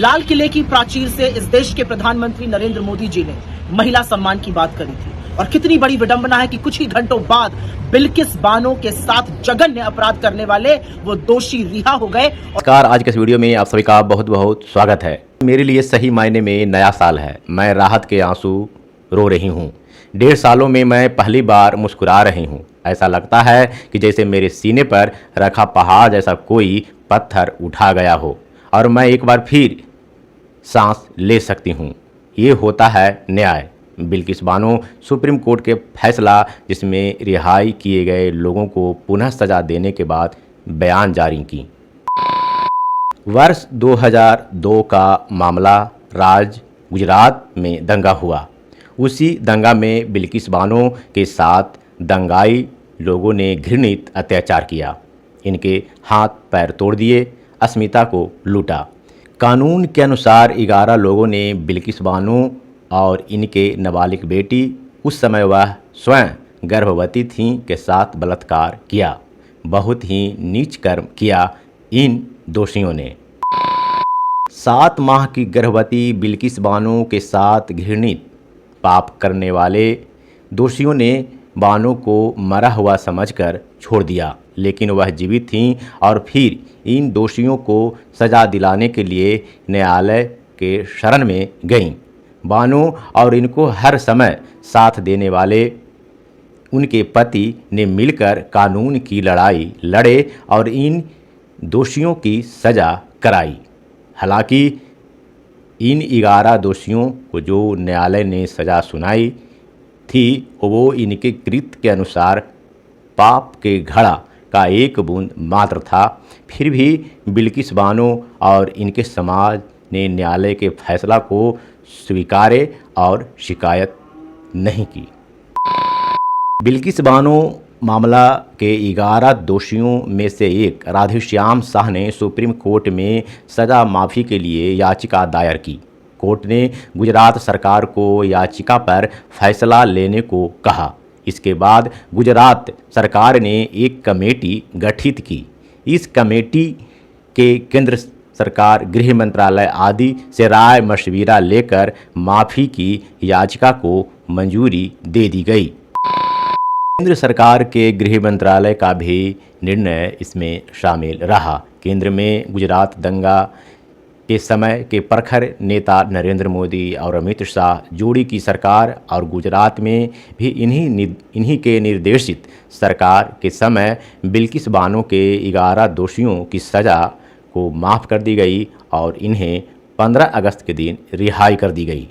लाल किले की प्राचीर से इस देश के प्रधानमंत्री नरेंद्र मोदी जी ने महिला सम्मान की बात करी थी और कितनी बड़ी विडंबना है कि कुछ ही घंटों बाद बिल्किस बानो के साथ जघन्य अपराध करने वाले वो दोषी रिहा हो गए। नमस्कार, आज के इस वीडियो में आप सभी का बहुत बहुत स्वागत है। मेरे लिए सही मायने में नया साल है। मैं राहत के आंसू रो रही हूँ। 1.5 सालों में मैं पहली बार मुस्कुरा रही हूँ। ऐसा लगता है कि जैसे मेरे सीने पर रखा पहाड़ जैसा कोई पत्थर उठा गया हो और मैं एक बार फिर सांस ले सकती हूँ। ये होता है न्याय। बिल्किस बानो सुप्रीम कोर्ट के फैसला जिसमें रिहाई किए गए लोगों को पुनः सजा देने के बाद बयान जारी की। वर्ष 2002 का मामला, गुजरात में दंगा हुआ। उसी दंगा में बिल्किस बानो के साथ दंगाई लोगों ने घृणित अत्याचार किया। इनके हाथ पैर तोड़ दिए, अस्मिता को लूटा। कानून के अनुसार 11 लोगों ने बिल्किस बानो और इनके नाबालिग बेटी, उस समय वह स्वयं गर्भवती थीं, के साथ बलात्कार किया। बहुत ही नीच कर्म किया इन दोषियों ने। 7 माह की गर्भवती बिल्किस बानो के साथ घृणित पाप करने वाले दोषियों ने बानो को मरा हुआ समझकर छोड़ दिया, लेकिन वह जीवित थीं और फिर इन दोषियों को सज़ा दिलाने के लिए न्यायालय के शरण में गईं। बानो और इनको हर समय साथ देने वाले उनके पति ने मिलकर कानून की लड़ाई लड़े और इन दोषियों की सज़ा कराई। हालांकि इन 11 दोषियों को जो न्यायालय ने सज़ा सुनाई थी वो इनके कृत्य के अनुसार पाप के घड़ा का एक बूंद मात्र था। फिर भी बिल्किस बानो और इनके समाज ने न्यायालय के फैसला को स्वीकारे और शिकायत नहीं की। बिल्किस बानो मामला के 11 दोषियों में से एक राधेश्याम शाह ने सुप्रीम कोर्ट में सज़ा माफ़ी के लिए याचिका दायर की। कोर्ट ने गुजरात सरकार को याचिका पर फैसला लेने को कहा। इसके बाद गुजरात सरकार ने एक कमेटी गठित की। इस कमेटी के केंद्र सरकार, गृह मंत्रालय आदि से राय मशविरा लेकर माफ़ी की याचिका को मंजूरी दे दी गई। केंद्र सरकार के गृह मंत्रालय का भी निर्णय इसमें शामिल रहा। केंद्र में गुजरात दंगा के समय के प्रखर नेता नरेंद्र मोदी और अमित शाह जोड़ी की सरकार और गुजरात में भी इन्हीं के निर्देशित सरकार के समय बिल्किस बानो के 11 दोषियों की सज़ा को माफ़ कर दी गई और इन्हें 15 अगस्त के दिन रिहाई कर दी गई।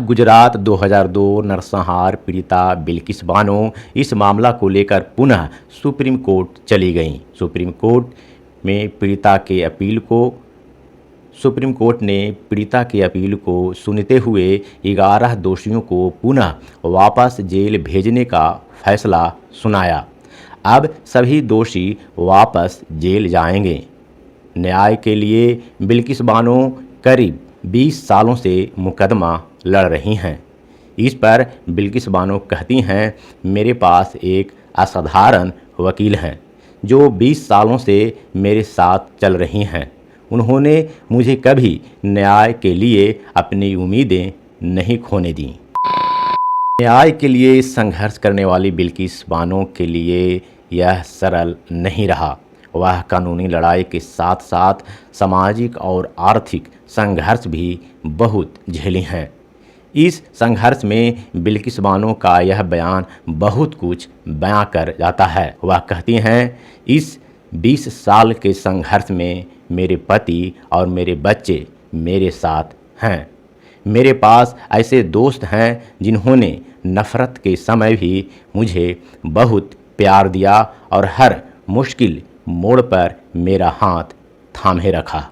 गुजरात 2002 नरसंहार पीड़िता बिल्किस बानो इस मामला को लेकर पुनः सुप्रीम कोर्ट चली गईं। सुप्रीम कोर्ट ने पीड़िता की अपील को सुनते हुए 11 दोषियों को पुनः वापस जेल भेजने का फैसला सुनाया। अब सभी दोषी वापस जेल जाएंगे। न्याय के लिए बिल्किस बानो करीब 20 सालों से मुकदमा लड़ रही हैं। इस पर बिल्किस बानो कहती हैं, मेरे पास एक असाधारण वकील हैं जो 20 सालों से मेरे साथ चल रही हैं। उन्होंने मुझे कभी न्याय के लिए अपनी उम्मीदें नहीं खोने दी। न्याय के लिए संघर्ष करने वाली बिल्किस बानो के लिए यह सरल नहीं रहा। वह कानूनी लड़ाई के साथ साथ सामाजिक और आर्थिक संघर्ष भी बहुत झेली हैं। इस संघर्ष में बिल्किस बानो का यह बयान बहुत कुछ बयां कर जाता है। वह कहती हैं, इस 20 साल के संघर्ष में मेरे पति और मेरे बच्चे मेरे साथ हैं। मेरे पास ऐसे दोस्त हैं जिन्होंने नफ़रत के समय भी मुझे बहुत प्यार दिया और हर मुश्किल मोड़ पर मेरा हाथ थामे रखा।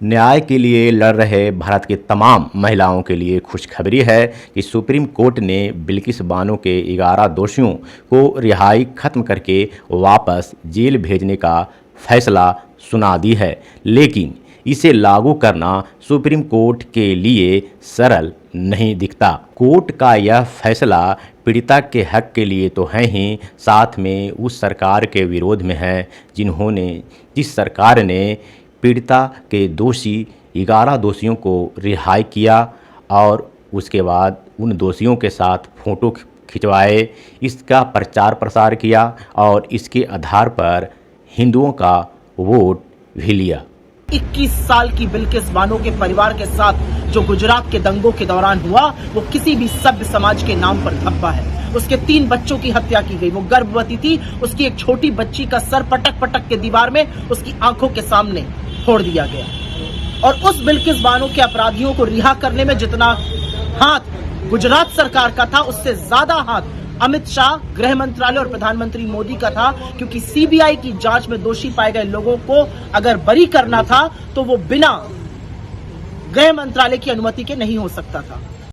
न्याय के लिए लड़ रहे भारत के तमाम महिलाओं के लिए खुशखबरी है कि सुप्रीम कोर्ट ने बिल्किस बानो के 11 दोषियों को रिहाई खत्म करके वापस जेल भेजने का फैसला सुना दी है। लेकिन इसे लागू करना सुप्रीम कोर्ट के लिए सरल नहीं दिखता। कोर्ट का यह फैसला पीड़िता के हक के लिए तो है ही, साथ में उस सरकार के विरोध में है जिस सरकार ने पीड़िता के दोषी 11 दोषियों को रिहाई किया और उसके बाद उन दोषियों के साथ फ़ोटो खिंचवाए, इसका प्रचार प्रसार किया और इसके आधार पर हिंदुओं का वोट भी लिया। 21 साल की बिल्किस बानो के परिवार के साथ जो गुजरात के दंगों के दौरान हुआ वो किसी भी सभ्य समाज के नाम पर धब्बा है। उसके 3 बच्चों की हत्या की गई, वो गर्भवती थी, उसकी एक छोटी बच्ची का सर पटक पटक के दीवार में उसकी आंखों के सामने फोड़ दिया गया। और उस बिल्किस बानो के अपराधियों को रिहा करने में जितना हाथ गुजरात सरकार का था, उससे ज्यादा हाथ अमित शाह, गृह मंत्रालय और प्रधानमंत्री मोदी का था, क्योंकि सीबीआई की जांच में दोषी पाए गए लोगों को अगर बरी करना था तो वो बिना गृह मंत्रालय की अनुमति के नहीं हो सकता था।